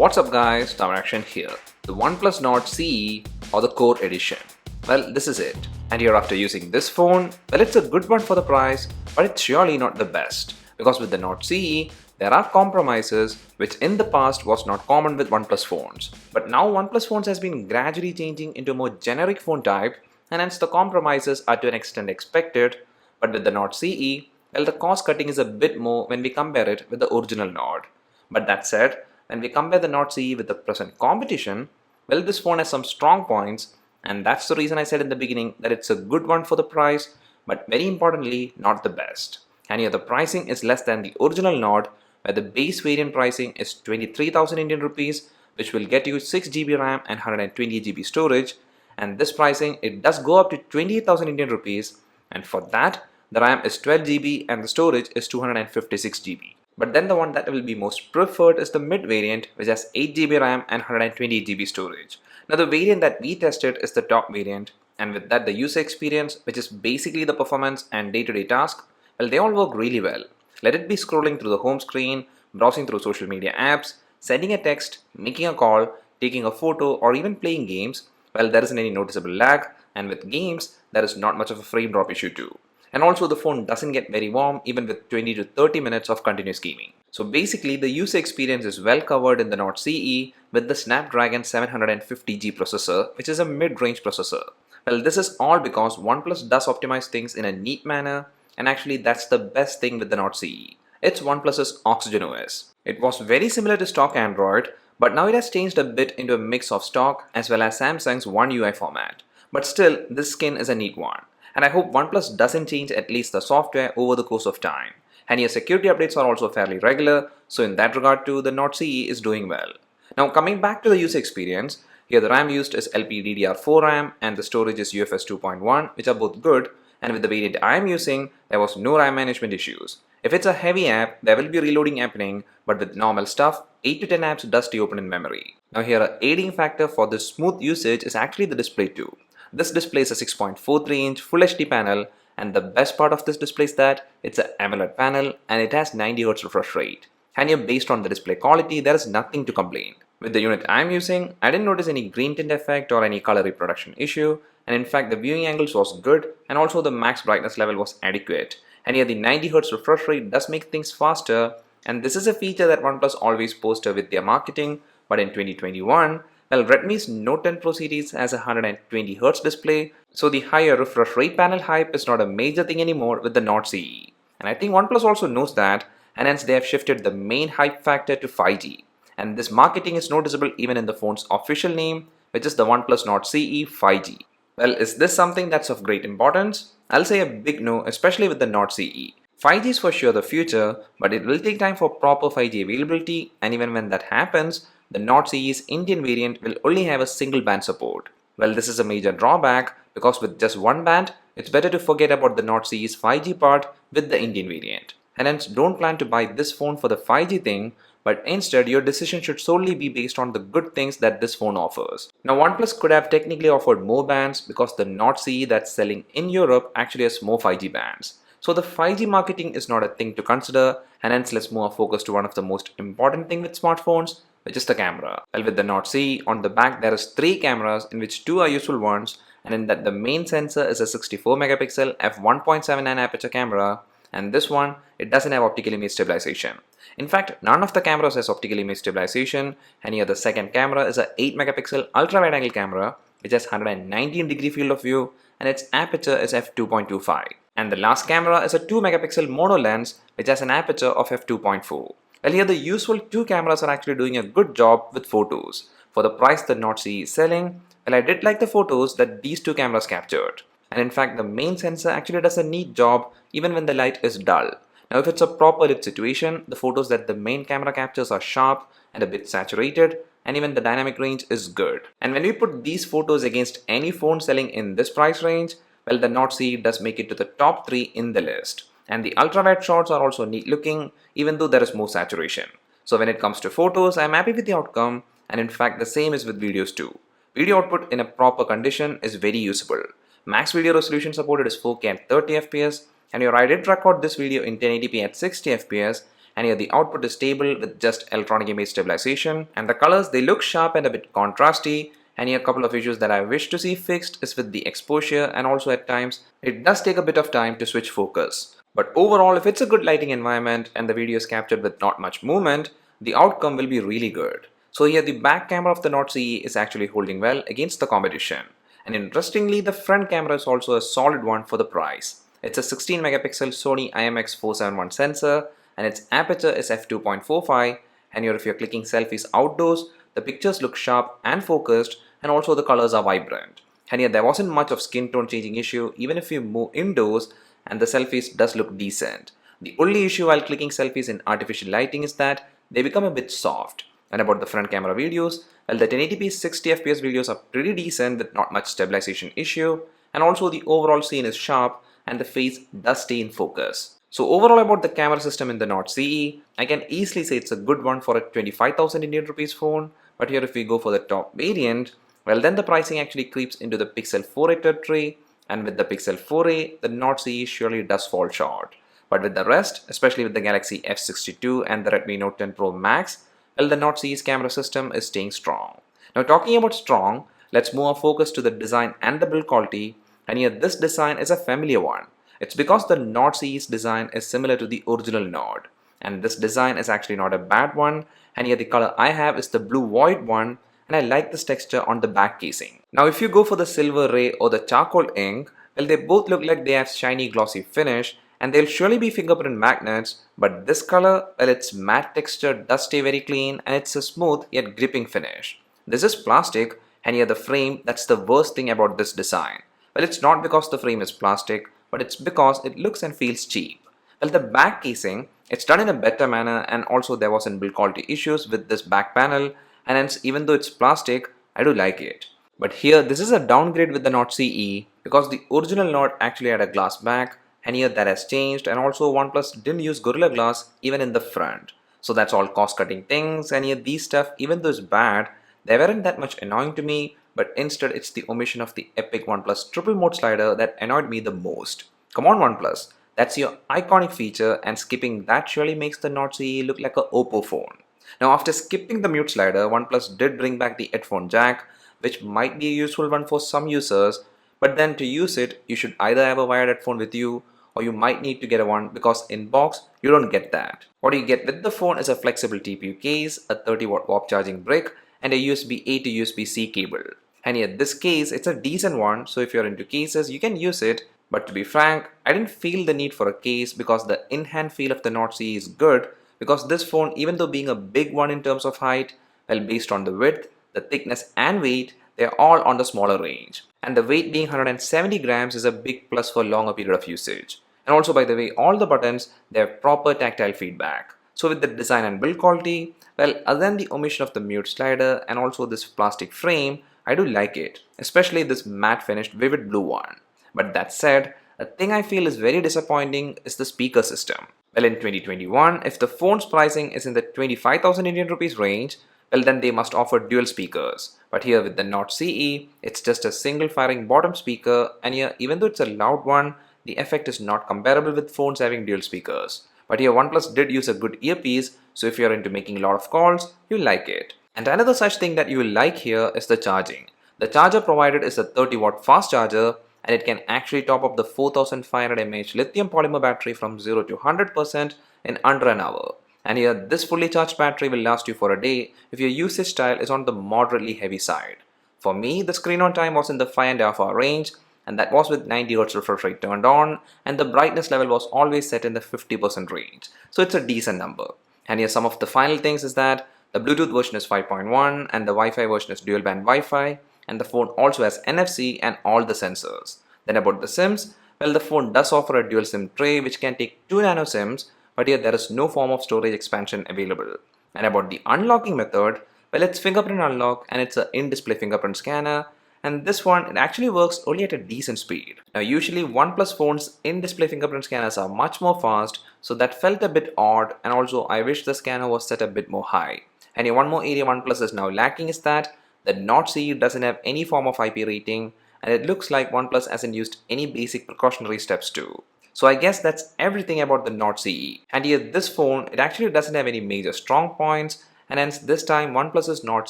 What's up guys, Tamakshan here. The OnePlus Nord CE or the Core Edition. Well, this is it. And here after using this phone, well, it's a good one for the price, but it's surely not the best. Because with the Nord CE, there are compromises which in the past was not common with OnePlus phones. But now OnePlus phones has been gradually changing into a more generic phone type, and hence the compromises are to an extent expected. But with the Nord CE, well, the cost cutting is a bit more when we compare it with the original Nord. But that said, when we compare the Nord CE with the present competition, well, this phone has some strong points, and that's the reason I said in the beginning that it's a good one for the price, but very importantly, not the best. And here the pricing is less than the original Nord, where the base variant pricing is 23,000 Indian rupees, which will get you 6GB RAM and 128GB storage. And this pricing, it does go up to 28,000 Indian rupees, and for that, the RAM is 12GB and the storage is 256GB. But then the one that will be most preferred is the mid variant, which has 8GB RAM and 128GB storage. Now the variant that we tested is the top variant, and with that the user experience, which is basically the performance and day-to-day task, well, they all work really well. Let it be scrolling through the home screen, browsing through social media apps, sending a text, making a call, taking a photo, or even playing games. Well, there isn't any noticeable lag, and with games, there is not much of a frame drop issue too. And also the phone doesn't get very warm even with 20 to 30 minutes of continuous gaming. So basically the user experience is well covered in the Nord CE with the Snapdragon 750G processor, which is a mid-range processor. Well, this is all because OnePlus does optimize things in a neat manner, and actually that's the best thing with the Nord CE. It's OnePlus's Oxygen OS. It was very similar to stock Android, but now it has changed a bit into a mix of stock as well as Samsung's One UI format. But still, this skin is a neat one. And I hope OnePlus doesn't change at least the software over the course of time. And your security updates are also fairly regular, so in that regard too, the Nord CE is doing well. Now coming back to the user experience, here the RAM used is LPDDR4 RAM and the storage is UFS 2.1, which are both good, and with the variant I am using, there was no RAM management issues. If it's a heavy app, there will be reloading happening, but with normal stuff, 8 to 10 apps does stay open in memory. Now here a aiding factor for this smooth usage is actually the display too. This display is a 6.43-inch Full HD panel, and the best part of this display is that it's an AMOLED panel and it has 90Hz refresh rate. And here based on the display quality, there is nothing to complain. With the unit I'm using, I didn't notice any green tint effect or any color reproduction issue, and in fact the viewing angles was good and also the max brightness level was adequate. And here the 90Hz refresh rate does make things faster, and this is a feature that OnePlus always boasted with their marketing, but in 2021, well, Redmi's Note 10 Pro series has a 120Hz display, so the higher refresh rate panel hype is not a major thing anymore with the Nord CE. And I think OnePlus also knows that, and hence they have shifted the main hype factor to 5G. And this marketing is noticeable even in the phone's official name, which is the OnePlus Nord CE 5G. Well, is this something that's of great importance? I'll say a big no, especially with the Nord CE. 5G is for sure the future, but it will take time for proper 5G availability, and even when that happens, the Nord CE's Indian variant will only have a single band support. Well, this is a major drawback because with just one band, it's better to forget about the Nord CE's 5G part with the Indian variant. And hence don't plan to buy this phone for the 5G thing, but instead your decision should solely be based on the good things that this phone offers. Now OnePlus could have technically offered more bands because the Nord CE that's selling in Europe actually has more 5G bands. So the 5G marketing is not a thing to consider, and hence let's move our focus to one of the most important things with smartphones, which is the camera. Well, with the Nord CE, on the back there is 3 cameras in which 2 are useful ones, and in that the main sensor is a 64 megapixel f1.79 aperture camera, and this one, it doesn't have optical image stabilization. In fact, none of the cameras has optical image stabilization, and here the second camera is a 8 megapixel ultra wide angle camera which has 119 degree field of view and its aperture is f2.25. And the last camera is a 2 megapixel mono lens which has an aperture of f2.4. Well, here the usual 2 cameras are actually doing a good job with photos. For the price the Nord CE is selling, well, I did like the photos that these 2 cameras captured. And in fact the main sensor actually does a neat job even when the light is dull. Now if it's a proper lit situation, the photos that the main camera captures are sharp and a bit saturated, and even the dynamic range is good. And when we put these photos against any phone selling in this price range, well, the Nord CE does make it to the top 3 in the list. And the ultra-wide shots are also neat looking even though there is more saturation. So when it comes to photos, I am happy with the outcome, and in fact the same is with videos too. Video output in a proper condition is very usable. Max video resolution supported is 4K at 30 fps, and I did record this video in 1080p at 60 fps, and here the output is stable with just electronic image stabilization, and the colors, they look sharp and a bit contrasty. And here a couple of issues that I wish to see fixed is with the exposure, and also at times it does take a bit of time to switch focus. But overall, if it's a good lighting environment and the video is captured with not much movement, the outcome will be really good. So here the back camera of the Nord CE is actually holding well against the competition. And interestingly, the front camera is also a solid one for the price. It's a 16 megapixel Sony IMX471 sensor, and its aperture is f2.45, and here if you're clicking selfies outdoors, the pictures look sharp and focused, and also the colors are vibrant. And here there wasn't much of skin tone changing issue even if you move indoors, and the selfies does look decent. The only issue while clicking selfies in artificial lighting is that they become a bit soft. And about the front camera videos, well, the 1080p 60fps videos are pretty decent with not much stabilization issue, and also the overall scene is sharp and the face does stay in focus. So overall about the camera system in the Nord CE, I can easily say it's a good one for a 25,000 Indian rupees phone, but here if we go for the top variant, well then the pricing actually creeps into the Pixel 4a territory, and with the Pixel 4a, the Nord CE surely does fall short. But with the rest, especially with the Galaxy F62 and the Redmi Note 10 Pro Max, well, the Nord CE's camera system is staying strong. Now talking about strong, let's move our focus to the design and the build quality, and here this design is a familiar one. It's because the Nord CE's design is similar to the original Nord, and this design is actually not a bad one, and here the color I have is the blue void one, and I like this texture on the back casing. Now if you go for the silver ray or the charcoal ink, well they both look like they have shiny glossy finish, and they'll surely be fingerprint magnets, but this color, well its matte texture does stay very clean and it's a smooth yet gripping finish. This is plastic, and here the frame, that's the worst thing about this design. Well, it's not because the frame is plastic, but it's because it looks and feels cheap. Well, the back casing, it's done in a better manner, and also there wasn't build quality issues with this back panel, and hence even though it's plastic, I do like it. But here this is a downgrade with the Nord CE because the original Nord actually had a glass back, and here that has changed, and also OnePlus didn't use Gorilla Glass even in the front. So that's all cost cutting things, and here these stuff, even though it's bad, they weren't that much annoying to me, but instead it's the omission of the epic OnePlus triple mode slider that annoyed me the most. Come on OnePlus, that's your iconic feature, and skipping that surely makes the Nord CE look like a Oppo phone. Now after skipping the mute slider, OnePlus did bring back the headphone jack, which might be a useful one for some users, but then to use it, you should either have a wired headphone with you, or you might need to get a one because in box you don't get that. What you get with the phone is a flexible TPU case, a 30-watt warp charging brick, and a USB-A to USB-C cable. And yet this case, it's a decent one, so if you're into cases you can use it, but to be frank, I didn't feel the need for a case because the in-hand feel of the Nord CE is good, because this phone, even though being a big one in terms of height, well based on the width, the thickness and weight, they're all on the smaller range. And the weight being 170 grams is a big plus for longer period of usage. And also by the way, all the buttons, they have proper tactile feedback. So with the design and build quality, well other than the omission of the mute slider and also this plastic frame, I do like it, especially this matte finished vivid blue one. But that said, a thing I feel is very disappointing is the speaker system. Well in 2021, if the phone's pricing is in the 25,000 Indian rupees range, well then they must offer dual speakers. But here with the Nord CE, it's just a single firing bottom speaker, and here even though it's a loud one, the effect is not comparable with phones having dual speakers. But here OnePlus did use a good earpiece, so if you're into making a lot of calls, you'll like it. And another such thing that you will like here is the charging. The charger provided is a 30-watt fast charger, and it can actually top up the 4500 mAh lithium polymer battery from 0 to 100% in under an hour. And here this fully charged battery will last you for a day if your usage style is on the moderately heavy side. For me, the screen on time was in the 5.5 hour range, and that was with 90Hz refresh rate turned on, and the brightness level was always set in the 50% range. So it's a decent number. And here some of the final things is that the Bluetooth version is 5.1 and the Wi-Fi version is dual band Wi-Fi, and the phone also has NFC and all the sensors. Then about the SIMs, well the phone does offer a dual SIM tray which can take 2 nano SIMs, but here there is no form of storage expansion available. And about the unlocking method, well it's Fingerprint Unlock and it's an in-display fingerprint scanner, and this one it actually works only at a decent speed. Now usually OnePlus phones in-display fingerprint scanners are much more fast, so that felt a bit odd, and also I wish the scanner was set a bit more high. And one more area OnePlus is now lacking is that the Nord CE doesn't have any form of IP rating, and it looks like OnePlus hasn't used any basic precautionary steps too. So I guess that's everything about the Nord CE. And here this phone, it actually doesn't have any major strong points, and hence this time OnePlus's Nord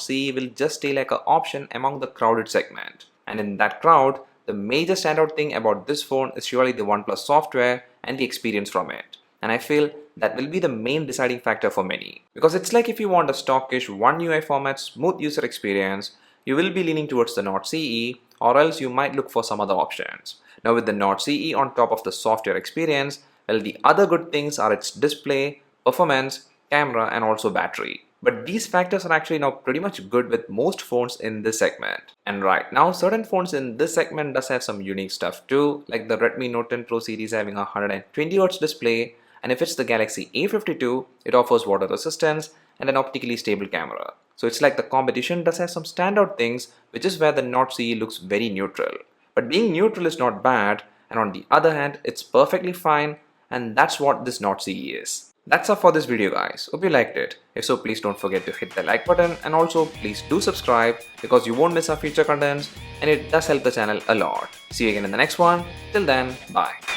CE will just stay like an option among the crowded segment. And in that crowd, the major standout thing about this phone is surely the OnePlus software and the experience from it. And I feel that will be the main deciding factor for many. Because it's like if you want a stockish One UI format smooth user experience, you will be leaning towards the Nord CE, or else you might look for some other options. Now with the Nord CE on top of the software experience, well, the other good things are its display, performance, camera and also battery. But these factors are actually now pretty much good with most phones in this segment. And right now, certain phones in this segment does have some unique stuff too, like the Redmi Note 10 Pro series having a 120Hz display, and if it's the Galaxy A52, it offers water resistance and an optically stable camera. So it's like the competition does have some standout things, which is where the Nord CE looks very neutral. But being neutral is not bad, and on the other hand, it's perfectly fine, and that's what this Nord CE is. That's all for this video guys. Hope you liked it. If so, please don't forget to hit the like button, and also please do subscribe because you won't miss our future contents and it does help the channel a lot. See you again in the next one. Till then, bye.